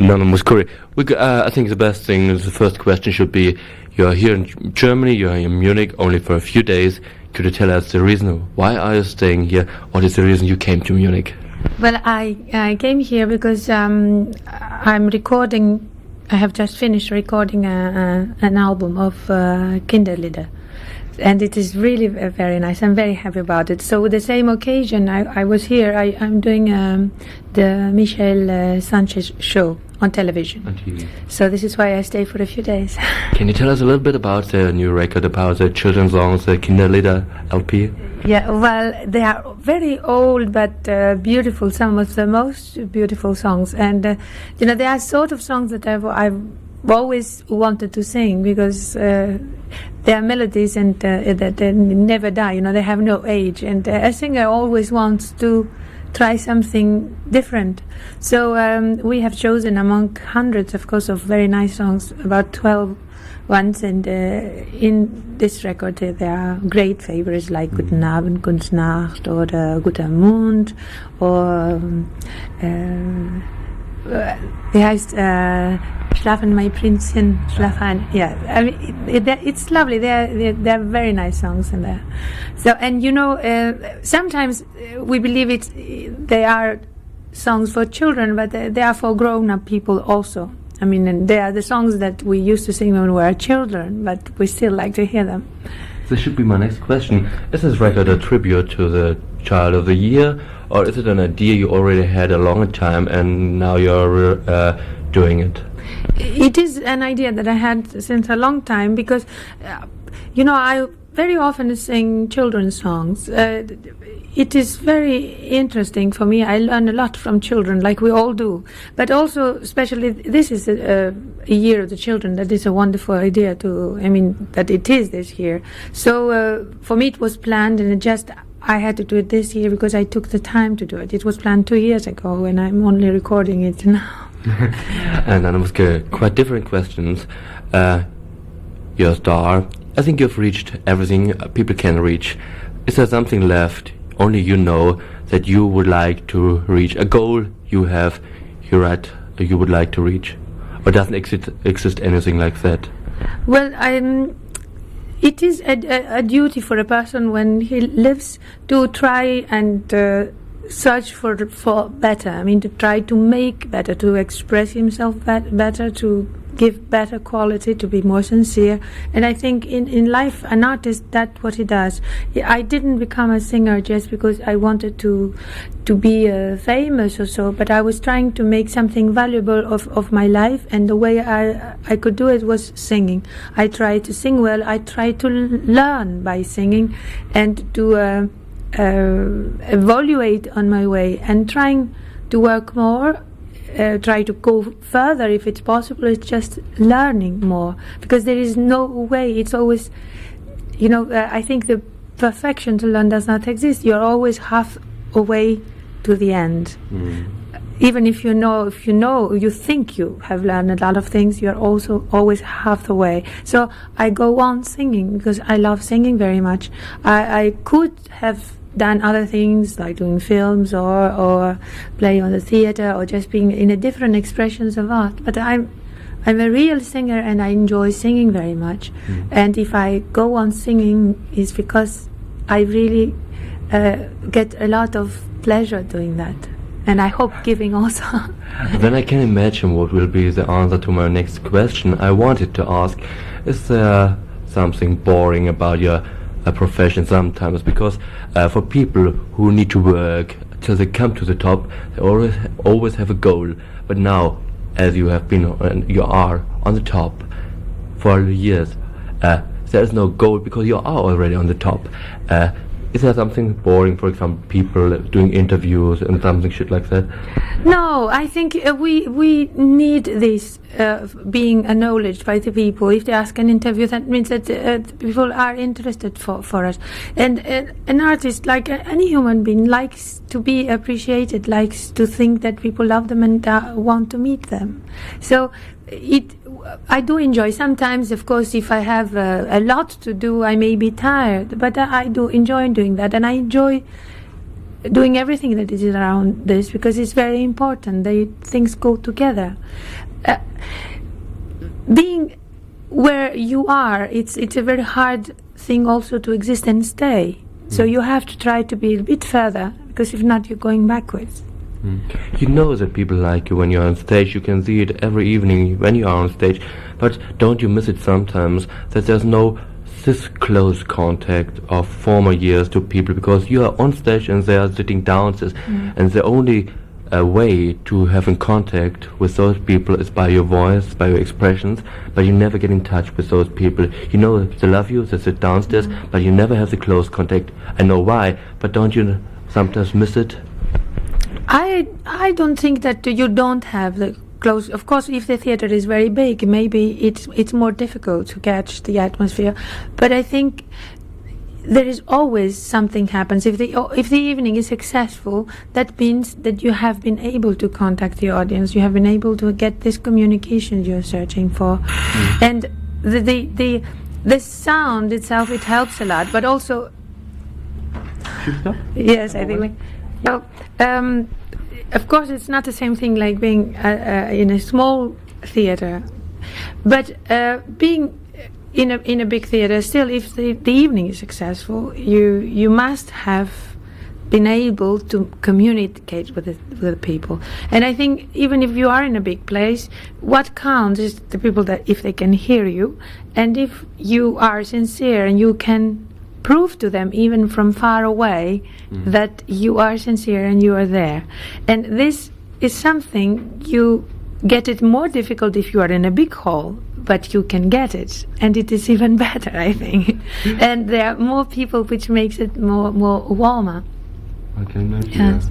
No, Mouskouri. I think the best thing is the first question should be: you're here in Germany, you're in Munich only for a few days. Could you tell us the reason why are you staying here? What is the reason you came to Munich? Well, I came here because I'm recording. I have just finished recording an album of Kinderlieder. And it is really very nice. I'm very happy about it. So the same occasion I was here, I'm doing the Michel Sanchez show on television. On TV. So this is why I stay for a few days. Can you tell us a little bit about the new record, about the children's songs, the Kinderlieder LP? Yeah, well, they are very old but beautiful, some of the most beautiful songs. And, they are sort of songs that I've always wanted to sing because they are melodies and that they never die, they have no age. And a singer always wants to try something different. So we have chosen among hundreds, of course, of very nice songs, about 12 ones. And in this record there are great favorites like Guten Abend, Gute Nacht, or Guter Mond, or wie heißt Schlafen mein Prinzchen, Schlafen. Yeah, I mean it's lovely. They're very nice songs in there. So, and sometimes we believe they are songs for children, but they are for grown-up people also. I mean, and they are the songs that we used to sing when we were children, but we still like to hear them. This should be my next question. Is this record a tribute to the Child of the Year, or is it an idea you already had a long time and now you're doing it? It is an idea that I had since a long time because, I very often sing children's songs. It is very interesting for me. I learn a lot from children, like we all do. But also, especially, this is a year of the children. That is a wonderful idea that it is this year. So for me it was planned, and I had to do it this year because I took the time to do it. It was planned 2 years ago, and I'm only recording it now. And then quite different questions. You're a star. I think you've reached everything people can reach. Is there something left, only that you would like to reach? A goal you have, you would like to reach? Or doesn't exist anything like that? Well, it is a duty for a person when he lives to try and search for better. I mean, to try to make better, to express himself better, to give better quality, to be more sincere. And I think in life, an artist, that's what he does. I didn't become a singer just because I wanted to be famous or so, but I was trying to make something valuable of my life, and the way I could do it was singing. I tried to sing well. I tried to learn by singing and to evaluate on my way and trying to work more, try to go further if it's possible. It's just learning more, because there is no way. It's always, I think the perfection to learn does not exist. You're always half away to the end. Even if you think you have learned a lot of things, you're also always half the way. So I go on singing because I love singing very much. I could have done other things like doing films or play on the theater or just being in a different expressions of art, but I'm a real singer and I enjoy singing very much. And if I go on singing, it's because I really get a lot of pleasure doing that, and I hope giving also. Then I can imagine what will be the answer to my next question. I wanted to ask, is there something boring about your profession sometimes? Because for people who need to work till they come to the top, they always have a goal. But now, as you have been and you are on the top for years, there is no goal because you are already on the top. Is there something boring, for example, people doing interviews and something shit like that? No, I think we need this being acknowledged by the people. If they ask an interview, that means that people are interested for us. And an artist, like any human being, likes to be appreciated, likes to think that people love them and want to meet them. So I do enjoy. Sometimes, of course, if I have a lot to do, I may be tired, but I do enjoy doing that, and I enjoy doing everything that is around this, because it's very important. Things go together. Being where you are, it's a very hard thing also to exist and stay. So you have to try to be a bit further, because if not, you're going backwards. You know that people like you when you're on stage. You can see it every evening when you are on stage. But don't you miss it sometimes that there's no this close contact of former years to people, because you are on stage and they are sitting downstairs, and the only way to have in contact with those people is by your voice, by your expressions, but you never get in touch with those people. You know they love you, they sit downstairs, but you never have the close contact. I know why, but don't you sometimes miss it? I don't think that you don't have the close. Of course, if the theater is very big, maybe it's more difficult to catch the atmosphere. But I think there is always something happens. If the evening is successful, that means that you have been able to contact the audience. You have been able to get this communication you're searching for, and the sound itself, it helps a lot. But also, yes, I think. Well, of course, it's not the same thing like being in a small theater, but being in a big theater, still, if the evening is successful, you must have been able to communicate with the people. And I think even if you are in a big place, what counts is the people that if they can hear you, and if you are sincere and you can prove to them even from far away that you are sincere and you are there. And this is something you get it more difficult if you are in a big hall, but you can get it, and it is even better, I think. And there are more people, which makes it more warmer. I can imagine. Yes.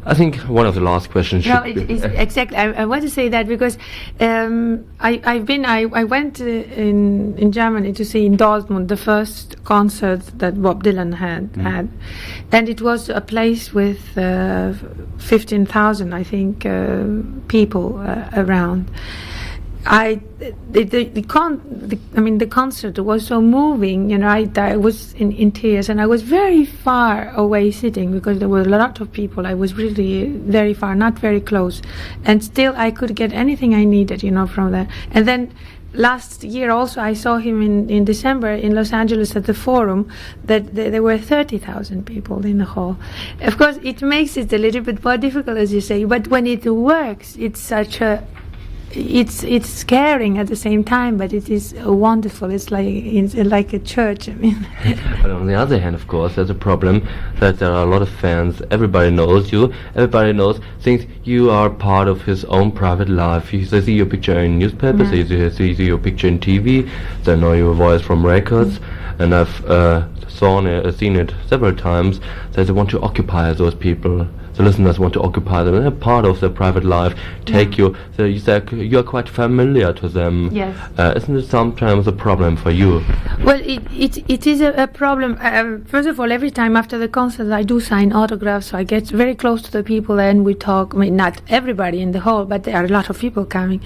I think one of the last questions should No, it is exactly. I want to say that because I went in Germany to see in Dortmund the first concert that Bob Dylan had, and it was a place with 15,000, I think, people around. The concert was so moving, you know. I was in tears, and I was very far away sitting because there were a lot of people. I was really very far, not very close, and still I could get anything I needed, you know, from there. And then last year also I saw him in December in Los Angeles at the Forum, that there were 30,000 people in the hall. Of course, it makes it a little bit more difficult, as you say, but when it works, it's such a it's scaring at the same time, but it is wonderful. It's like a church. I mean. But on the other hand, of course, there's a problem that there are a lot of fans. Everybody knows you. Everybody thinks you are part of his own private life. They see your picture in newspapers. They see your picture in TV. They know your voice from records. And I've seen it several times that they want to occupy those people. The listeners want to occupy them. They're part of their private life. Take you. So you're quite familiar to them. Yes. Isn't it sometimes a problem for you? Well, it is a problem. First of all, every time after the concert, I do sign autographs, so I get very close to the people and we talk. I mean, not everybody in the hall, but there are a lot of people coming.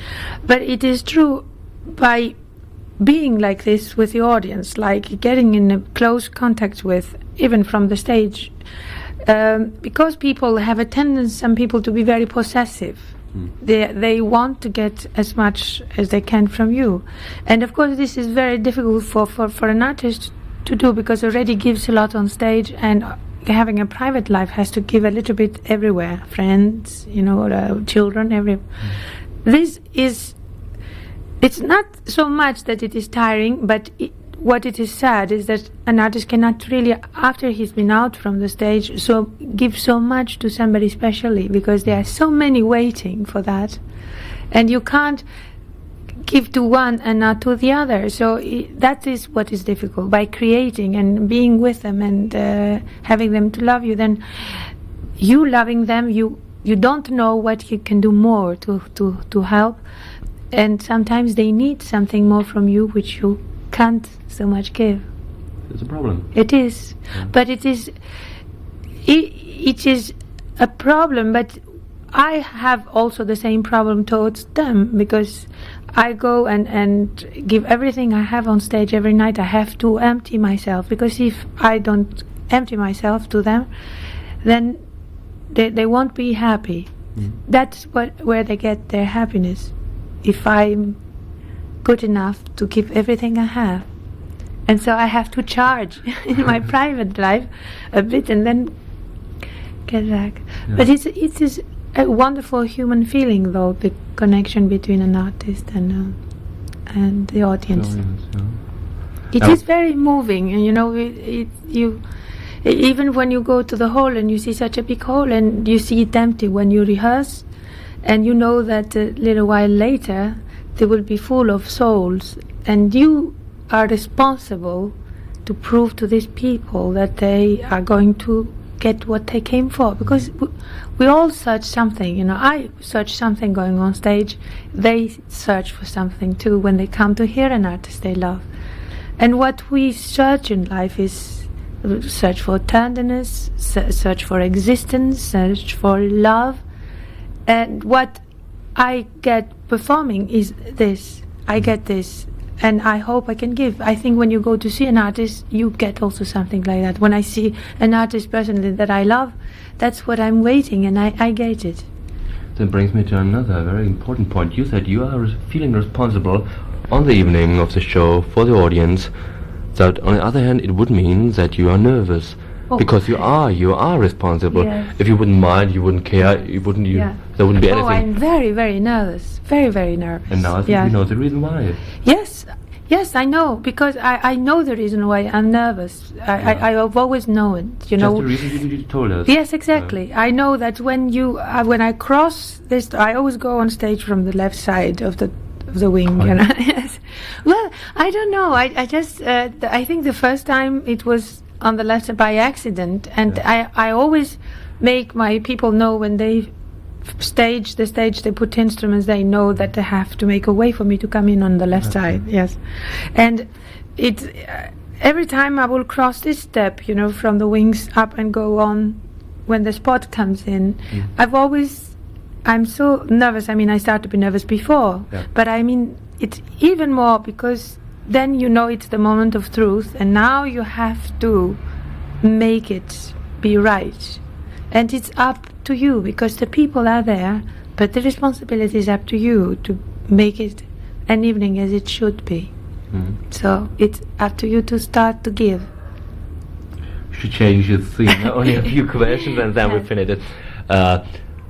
But it is true, by being like this with the audience, like getting in a close contact with, even from the stage, because people have a tendency, some people, to be very possessive. They want to get as much as they can from you, and of course this is very difficult for an artist to do, because already gives a lot on stage, and having a private life has to give a little bit everywhere, friends, you know, children, This is, it's not so much that it is tiring, but what it is sad is that an artist cannot really, after he's been out from the stage, so give so much to somebody specially, because there are so many waiting for that, and you can't give to one and not to the other. So that is what is difficult. By creating and being with them and having them to love you, then you loving them, you don't know what you can do more to help, and sometimes they need something more from you which you can't so much give. It's a problem. It is, but it is a problem. But I have also the same problem towards them, because I go and give everything I have on stage every night. I have to empty myself, because if I don't empty myself to them, then they won't be happy. That's where they get their happiness. If I'm good enough to give everything I have, and so I have to charge in my private life a bit and then get back. Yeah. But it is a wonderful human feeling, though, the connection between an artist and the audience. It is very moving, and you even when you go to the hall and you see such a big hall and you see it empty when you rehearse, and you know that a little while later they will be full of souls, and you are responsible to prove to these people that they are going to get what they came for, because we all search something. I search something going on stage, they search for something too when they come to hear an artist they love. And what we search in life is search for tenderness, search for existence, search for love. And what I get performing is this. I get this, and I hope I can give. I think when you go to see an artist, you get also something like that. When I see an artist personally that I love, that's what I'm waiting, and I get it. That brings me to another very important point. You said you are feeling responsible on the evening of the show for the audience. That on the other hand, it would mean that you are nervous, because you are responsible. Yes. If you wouldn't mind, you wouldn't care, there wouldn't be anything. Oh, I'm very, very nervous, very, very nervous. And now I think you know the reason why. Yes, I know, because I know the reason why I'm nervous. I've always known it. Just the reason you told us. Yes, exactly. I know that when I cross this, I always go on stage from the left side of the wing. Yes. Well, I don't know. I just I think the first time it was on the left by accident, and I always make my people know when they stage the stage, they put instruments, they know that they have to make a way for me to come in on the left side. Yes. And it every time I will cross this step, from the wings up and go on, when the spot comes in, I'm so nervous. I mean, I started to be nervous before, but I mean, it's even more because then it's the moment of truth, and now you have to make it be right. And it's up to you, because the people are there, but the responsibility is up to you to make it an evening as it should be. So it's up to you to start to give. You should change your theme. Only a few questions and then we'll finish it.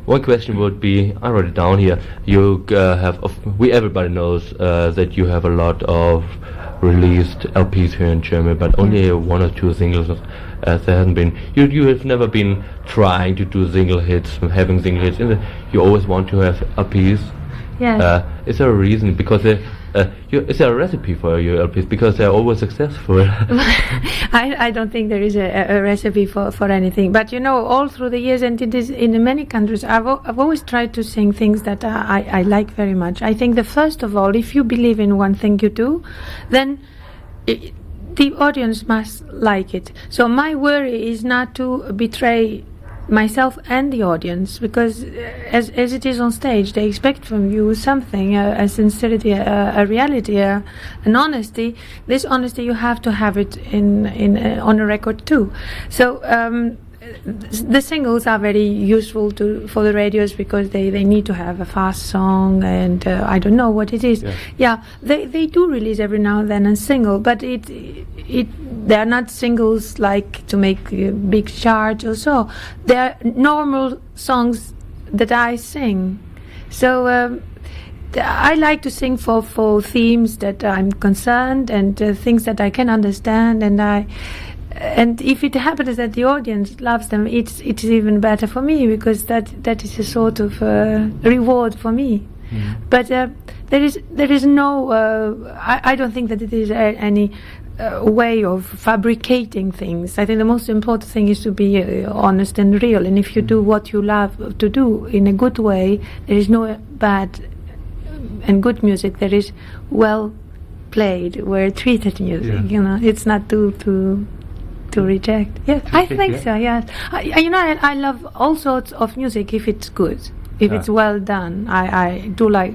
One question would be, I wrote it down here, you everybody knows that you have a lot of released LPs here in Germany, but only one or two singles. There hasn't been. You have never been trying to do single hits, having single hits. You always want to have LPs. Yes. Is there a reason? Because is there a recipe for your LPs? Because they're always successful. I don't think there is a recipe for anything. But all through the years, and it is in many countries, I've always tried to sing things that I like very much. I think that first of all, if you believe in one thing you do, then the audience must like it. So my worry is not to betray myself and the audience, because as it is on stage, they expect from you something, a sincerity, a reality, an honesty. This honesty, you have to have it on a record too. So the singles are very useful for the radios, because they need to have a fast song, and I don't know what it is. They do release every now and then a single, but they are not singles like to make big charts or so. They are normal songs that I sing. So I like to sing for themes that I'm concerned, and things that I can understand, and if it happens that the audience loves them, it's even better for me, because that is a sort of reward for me. But there is no. I don't think that it is any way of fabricating things. I think the most important thing is to be honest and real. And if you do what you love to do in a good way, there is no bad and good music. There is well played, well treated music. It's not to reject. Yes, I think so. Yes, I love all sorts of music if it's good, if it's well done. I do like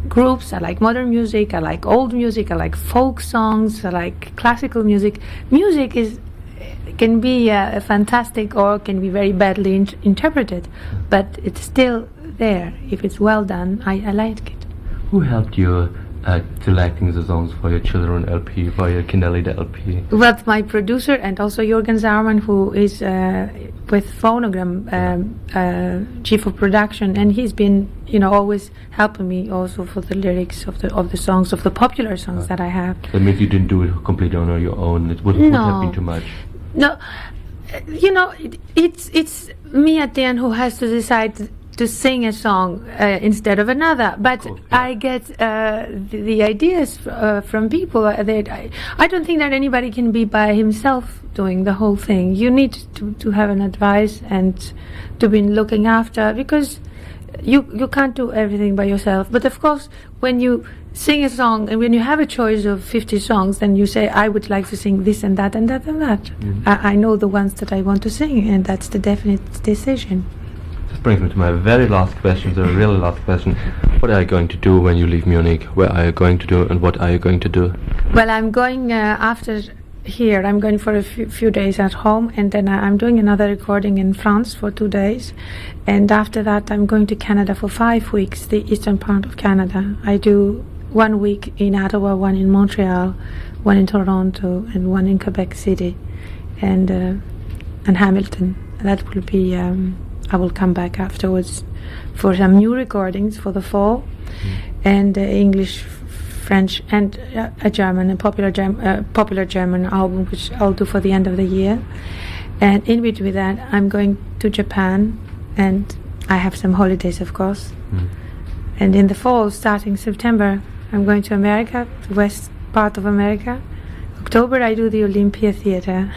groups. I like modern music. I like old music. I like folk songs. I like classical music. Music is can be fantastic or can be very badly interpreted, but it's still there. If it's well done, I like it. Who helped you selecting the songs for your children LP, for your Kinderlieder LP? Well, my producer and also Jürgen Sauermann, who is with Phonogram, chief of production, and he's been, always helping me also for the lyrics of the songs, of the popular songs that I have. That means you didn't do it completely on your own. It wouldn't have been too much. No, it's me at the end who has to decide to sing a song instead of another, but I get the ideas from people. I don't think that anybody can be by himself doing the whole thing. You need to have an advice and to be looking after, because you can't do everything by yourself. But of course, when you sing a song and when you have a choice of 50 songs, then you say, I would like to sing this and that and that and that. I know the ones that I want to sing, and that's the definite decision. This brings me to my very last question, the really last question. What are you going to do when you leave Munich? Where are you going to do, and what are you going to do? Well, I'm going after here. I'm going for a few days at home, and then I'm doing another recording in France for 2 days. And after that, I'm going to Canada for 5 weeks, the eastern part of Canada. I do 1 week in Ottawa, 1 in Montreal, 1 in Toronto, and 1 in Quebec City, and Hamilton. That will be... I will come back afterwards for some new recordings for the fall, and English, French, and a German, a popular German album, which I'll do for the end of the year. And in between that, I'm going to Japan, and I have some holidays, of course. And in the fall, starting September, I'm going to America, the west part of America. October, I do the Olympia Theatre.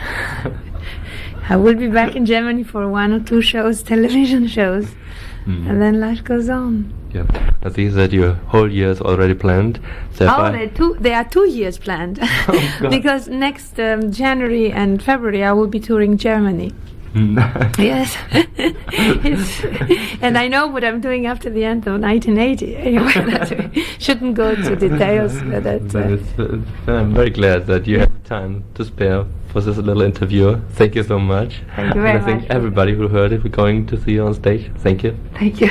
I will be back in Germany for 1 or 2 shows, television shows, and then life goes on. Yeah, I see that your whole year is already planned. So there are 2 years planned, because next January and February I will be touring Germany. Yes, and I know what I'm doing after the end of 1980. Anyway, shouldn't go into details. But I'm very glad that you had the time to spare for this little interview. Thank you so much. Thank you very much. I think everybody who heard it, we're going to see you on stage. Thank you. Thank you.